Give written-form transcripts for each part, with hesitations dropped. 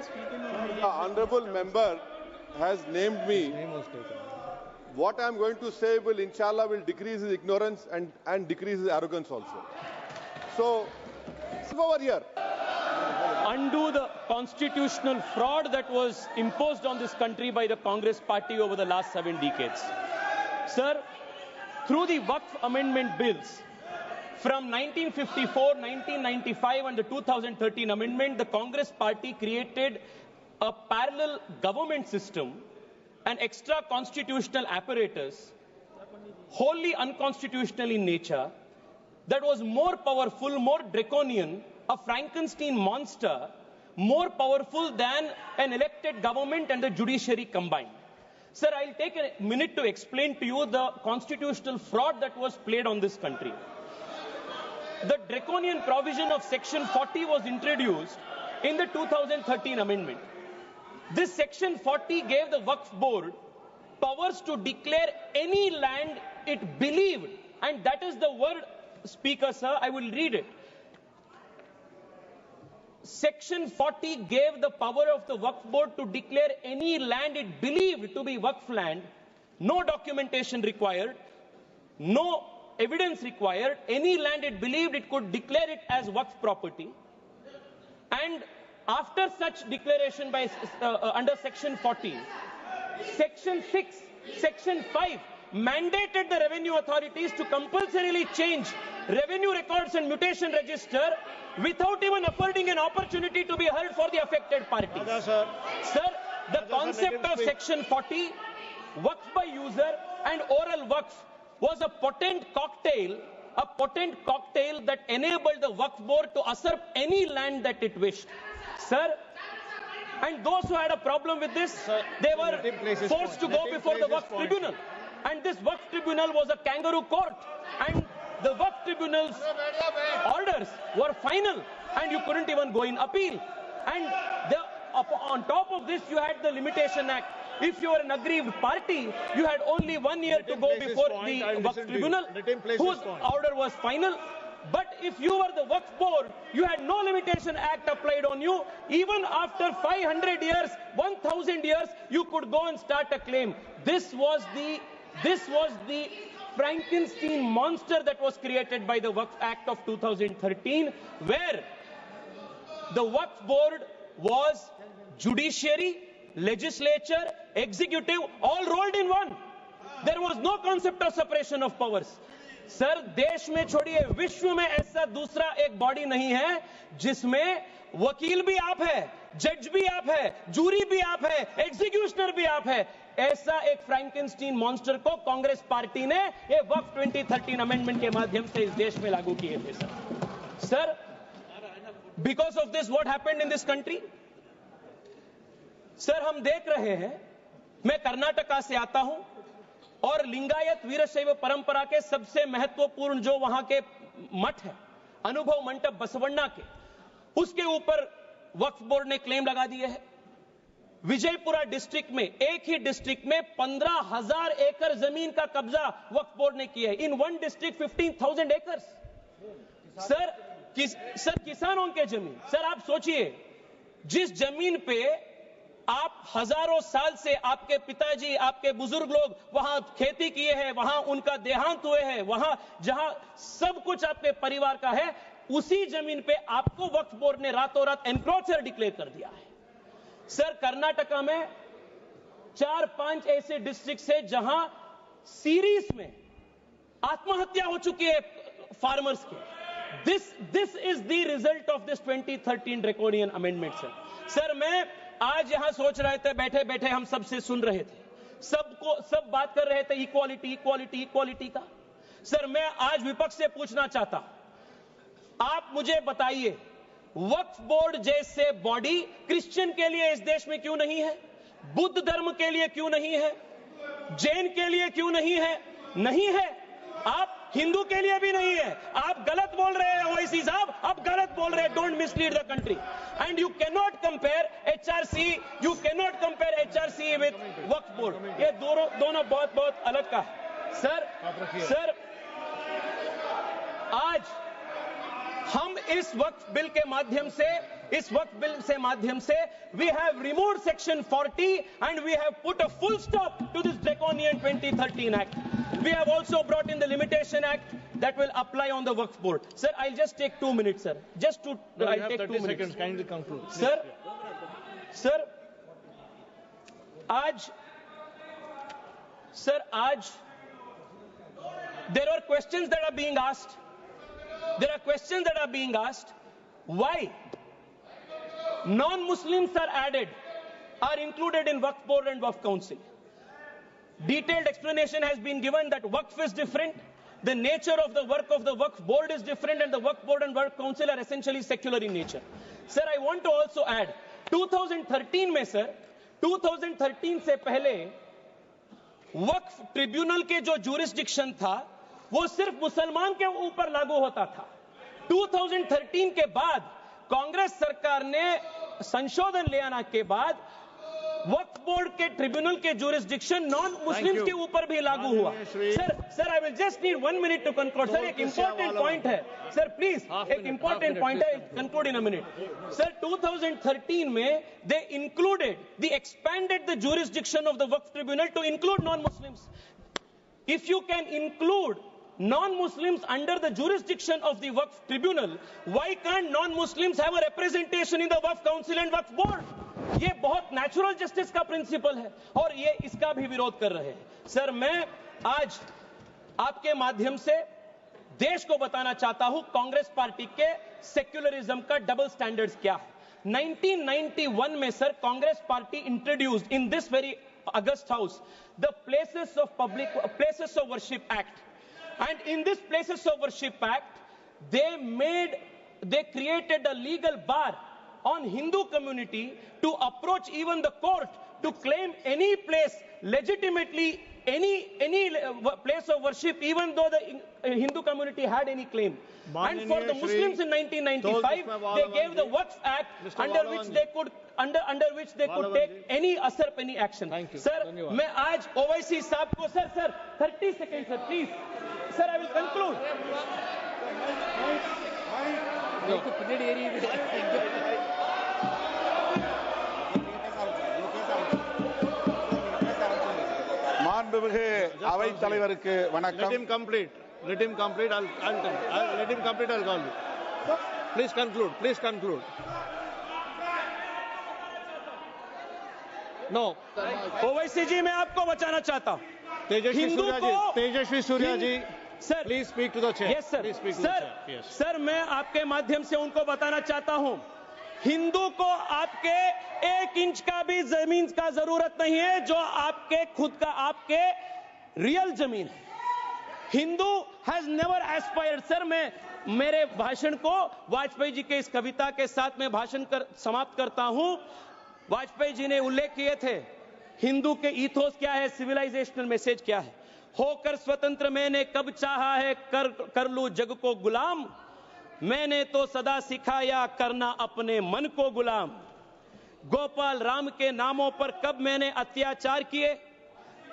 The honorable member has named me. What I am going to say will, inshallah, will decrease his ignorance and decrease his arrogance also. So, over here. Undo the constitutional fraud that was imposed on this country by the Congress party over the last 7 decades. Sir, through the Waqf amendment bills, from 1954, 1995 and the 2013 amendment, the Congress party created a parallel government system, an extra constitutional apparatus, wholly unconstitutional in nature, that was more powerful, more draconian, a Frankenstein monster, more powerful than an elected government and the judiciary combined. Sir, I'll take a minute to explain to you the constitutional fraud that was played on this country. The draconian provision of Section 40 was introduced in the 2013 amendment. This Section 40 gave the Waqf Board powers to declare any land it believed, and that is the word, Speaker, sir, I will read it. Section 40 gave the power of the Waqf Board to declare any land it believed to be Waqf land, no documentation required, no evidence required, any land it believed it could declare it as Waqf property. And after such declaration by under Section 40, Section 6, Section 5 mandated the revenue authorities to compulsorily change revenue records and mutation register without even affording an opportunity to be heard for the affected parties. Sir, the concept of Section 40, Waqf by user and oral Waqf, was a potent cocktail that enabled the Waqf Board to usurp any land that it wished. Sir, and those who had a problem with this, they were forced to go before the Waqf Tribunal. And this Waqf Tribunal was a kangaroo court. And the Waqf Tribunal's orders were final, and you couldn't even go in appeal. And on top of this, you had the Limitation Act. If you were an aggrieved party, you had only 1 year to go before the Waqf Tribunal, whose order was final. But if you were the Waqf Board, you had no Limitation Act applied on you. Even after 500 years, 1,000 years, you could go and start a claim. This was the Frankenstein monster that was created by the Waqf Act of 2013, where the Waqf Board was judiciary, legislature, executive, all rolled in one. There was no concept of separation of powers. Sir, देश में छोड़िए, विश्व में ऐसा दूसरा एक body नहीं है जिसमें वकील भी आप है, जज भी आप है, जूरी भी आप है, एग्जीक्यूशनर भी आप है. ऐसा एक फ्रैंकेनस्टीन मॉन्स्टर को कांग्रेस पार्टी ने ये वक्फ 2013 अमेंडमेंट के माध्यम से इस देश में लागू किए थे. Sir, because of this what happened in this country? Sir, हम देख रहे हैं, मैं कर्नाटका से आता हूं और लिंगायत वीरशैव परंपरा के सबसे महत्वपूर्ण जो वहां के मठ है, अनुभव मंडप बसवण्णा के, उसके ऊपर वक्फ बोर्ड ने क्लेम लगा दिए हैं. विजयपुरा डिस्ट्रिक्ट में, एक ही डिस्ट्रिक्ट में 15,000 एकड़ जमीन का कब्जा वक्फ बोर्ड ने किया है. इन वन डिस्ट्रिक्ट 15,000 एकड़. सर, किसानों के जमीन. सर, आप सोचिए, जिस जमीन पे आप हजारों साल से आपके पिताजी, आपके बुजुर्ग लोग वहां खेती किए हैं, वहां उनका देहांत हुए हैं, वहां जहां सब कुछ आपके परिवार का है, उसी जमीन पे आपको वक्फ बोर्ड ने रातों रात एनक्रोचर डिक्लेयर कर दिया है. सर, कर्नाटका में 4-5 ऐसे डिस्ट्रिक्ट है जहां सीरीज में आत्महत्या हो चुकी है फार्मर्स के. This is the result of this 2013 draconian amendment. Sir, मैं आज यहां सोच रहे थे, बैठे बैठे हम सबसे सुन रहे थे, सब बात कर रहे थे इक्वालिटी इक्वालिटी इक्वालिटी का. सर, मैं आज विपक्ष से पूछना चाहता, आप मुझे बताइए, वक्फ बोर्ड जैसे बॉडी क्रिश्चियन के लिए इस देश में क्यों नहीं है? बुद्ध धर्म के लिए क्यों नहीं है? जैन के लिए क्यों नहीं है? नहीं है. आप हिंदू के लिए भी नहीं है. आप गलत बोल रहे हैं ओवैसी साहब, आप गलत बोल रहे हैं. Don't mislead the country. And you can not compare HRC with Waqf board. ये दोनों बहुत बहुत अलग का है. सर, आज हम इस वक्फ बिल के माध्यम से we have removed section 40 and we have put a full stop to this draconian 2013 act. We have also brought in the limitation act that will apply on the Waqf board. Sir, I'll just take 2 minutes, sir. I'll take 2 minutes. Seconds. Kindly conclude. Sir, आज there are questions that are being asked. Why non-Muslims are included in Waqf board and Waqf council. Detailed explanation has been given that Waqf is different, the nature of the work of the Waqf board is different, and the Waqf board and Waqf council are essentially secular in nature. Sir, I want to also add 2013 में sir 2013 से पहले वक्फ tribunal के जो jurisdiction था वो सिर्फ मुसलमान के ऊपर लागू होता था। 2013 के बाद कांग्रेस सरकार ने संशोधन ले आने के बाद वक्फ बोर्ड के ट्रिब्यूनल के जुरिस्डिक्शन नॉन मुस्लिम्स के ऊपर भी लागू हुआ। Sir I will just need 1 minute to conclude. Sir एक इंपॉर्टेंट पॉइंट है सर, प्लीज एक इंपॉर्टेंट पॉइंट है, conclude in a minute. Sir 2013 में they included the expanded the jurisdiction of the Waqf tribunal to include non Muslims. If you can include non-Muslims under the jurisdiction of the Waqf Tribunal, why can't non-Muslims have a representation in the Waqf Council and Waqf Board? ये बहुत natural justice का principal है और ये इसका भी विरोध कर रहे हैं। सर मैं आज आपके माध्यम से देश को बताना चाहता हूं कांग्रेस पार्टी के सेक्युलरिज्म का डबल स्टैंडर्ड्स क्या है। 1991 में sir Congress party introduced in this very August house the places of worship act, and in this places of worship act they created a legal bar on Hindu community to approach even the court to claim any place legitimately, any place of worship, even though the Hindu community had any claim. And for the Muslims in 1995 they gave the Waqf Act under which they could take any usurp any action. Sir मैं आज OIC साहब को sir 30 seconds sir please sir I will conclude. மாண்புமிகு அவைத் தலைவருக்கு வணக்கம். Let him complete. I'll let him complete. I'll call you. Please conclude. No. Owaisi जी मैं आपको बचाना चाहता हूं। Tejasvi Surya ji sir please speak to the chair. Yes sir sir मैं आपके माध्यम से उनको बताना चाहता हूं हिंदू को आपके 1 इंच का भी जमीन का जरूरत नहीं है जो आपके खुद का आपके रियल जमीन है। Hindu has never aspired. Sir मैं मेरे भाषण को वाजपेयी जी के इस कविता के साथ में समाप्त करता हूं। वाजपेयी जी ने उल्लेख किए थे हिंदू के ईथोस क्या है, सिविलाइजेशनल मैसेज क्या है। होकर स्वतंत्र मैंने कब चाहा है कर लूं जग को गुलाम, मैंने तो सदा सिखाया करना अपने मन को गुलाम। गोपाल राम के नामों पर कब मैंने अत्याचार किए,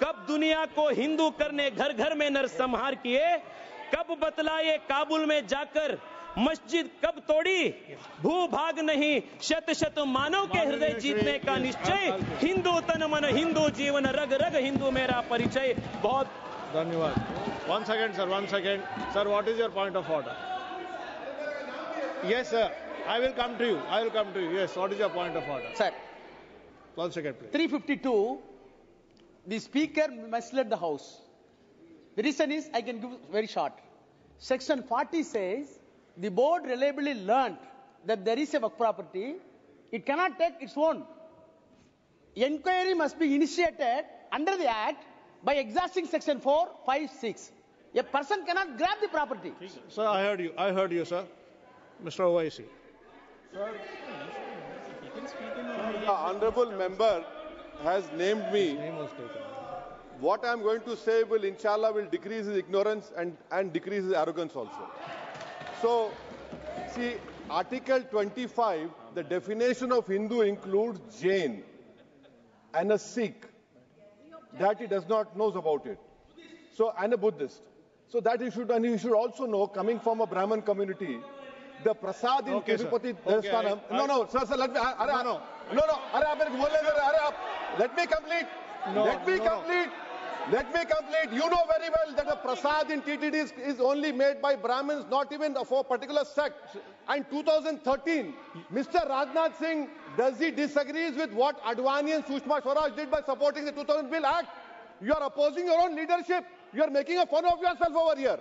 कब दुनिया को हिंदू करने घर घर में नरसंहार किए, कब बतलाए काबुल में जाकर मस्जिद कब तोड़ी, भूभाग नहीं शत शत मानव के हृदय जीतने का निश्चय, हिंदू तन मन हिंदू जीवन रग रग हिंदू मेरा परिचय। बहुत धन्यवाद। One second sir, what is your point of order? Yes sir, I will come to you. Yes, what is your point of order? Sir, 1 second please. 352, the speaker misled the house. The reason is, I can give very short. Section 40 says the board reliably learnt that there is a work property, it cannot take its own. Enquiry must be initiated under the act by exhausting section 4, 5, 6. A person cannot grab the property. Sir, I heard you sir. Mr. Owaisi. Sir, the honorable member has named me. Name was taken. What I am going to say will inshallah decrease his ignorance and decrease his arrogance also. So, see, Article 25, the definition of Hindu includes Jain and a Sikh, that he does not know about it. So, and a Buddhist. So that he should also know, coming from a Brahmin community, the prasad in Okay, sir. Tirupati Okay, Devasthanam. No, sir, let me. No. Let me complete. Let me complete. Let me complete. You know very well that the prasad in TTD is only made by Brahmins, not even for a particular sect. And 2013, Mr. Rajnath Singh, does he disagrees with what Advani and Sushma Swaraj did by supporting the 2000 Bill Act? You are opposing your own leadership. You are making a fun of yourself over here.